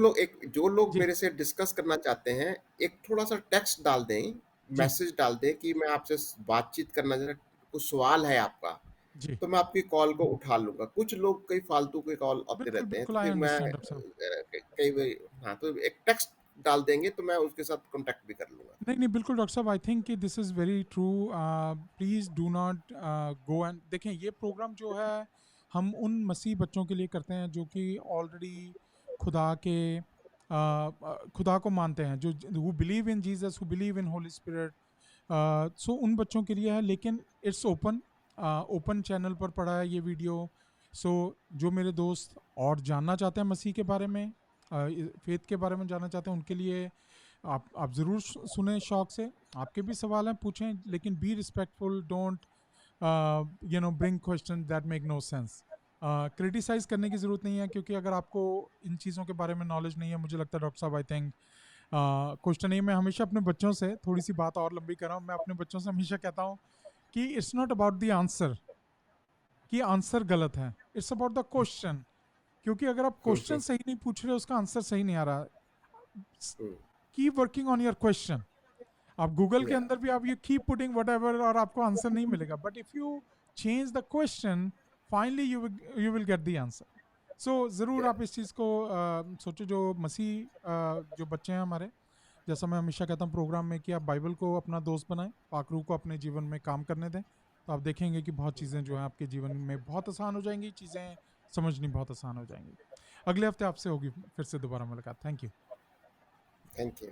लोग जी मेरे से डिस्कस करना चाहते हैं, एक थोड़ा-सा टेक्स्ट डाल दें, जी मैसेज डाल दें कि मैं आपसे बातचीत करना ज़रा, कुछ सवाल है आपका, जी, तो मैं आपकी कॉल को उठा लूँगा। कुछ लोग कई फालतू के कॉल आते बिल्कुल रहते हैं, तो बिल्कुल, आई फिर मैं अंडरस्टैंड डॉक्टर साहब। कई बारी, हाँ, तो एक टेक्स्ट डाल देंगे तो मैं उसके साथ कॉन्टैक्ट भी कर लूँगा। नहीं नहीं, बिल्कुल डॉक्टर साहब, आई थिंक कि this is very true. Please do not go and देखें ये प्रोग्राम जो है हम उन मसीह बच्चों के लिए करते हैं जो कि ऑलरेडी खुदा के खुदा को मानते हैं, जो who believe in Jesus, who believe in Holy Spirit. So उन बच्चों के लिए है, लेकिन इट्स ओपन, ओपन चैनल पर पड़ा है ये वीडियो। सो जो मेरे दोस्त और जानना चाहते हैं मसीह के बारे में, फेथ के बारे में जानना चाहते हैं, उनके लिए आप ज़रूर सुने शौक से। आपके भी सवाल हैं पूछें, लेकिन be respectful, don't bring question that make no sense. Criticise करने की ज़रूरत नहीं है, क्योंकि अगर आपको इन चीज़ों के बारे में नॉलेज नहीं है, मुझे लगता है डॉक्टर साहब, आई थिंक क्वेश्चन नहीं। मैं हमेशा अपने बच्चों से थोड़ी सी बात और लंबी कर रहा हूँ, मैं अपने बच्चों से हमेशा कहता हूँ कि it's not about the answer, कि आंसर गलत है, इट्स अबाउट द क्वेश्चन। क्योंकि अगर आप हुँ, क्वेश्चन हुँ, सही नहीं पूछ रहे, उसका आंसर सही नहीं आ रहा। हुँ, keep working on your question. आप गूगल के या, अंदर भी आप ये कीप पुटिंग वट एवर, और आपको आंसर नहीं मिलेगा, but if you change the question, finally you will get the answer. So ज़रूर या, आप इस चीज़ को सोचो। जो मसीह जो बच्चे हैं हमारे, जैसा मैं हमेशा कहता हूँ प्रोग्राम में, कि आप बाइबल को अपना दोस्त बनाएं, पाकरू को अपने जीवन में काम करने दें, तो आप देखेंगे कि बहुत चीज़ें जो हैं आपके जीवन में बहुत आसान हो जाएंगी, चीज़ें समझनी बहुत आसान हो जाएंगी। अगले हफ्ते आपसे होगी फिर से दोबारा मुलाकात। Thank you. Thank you.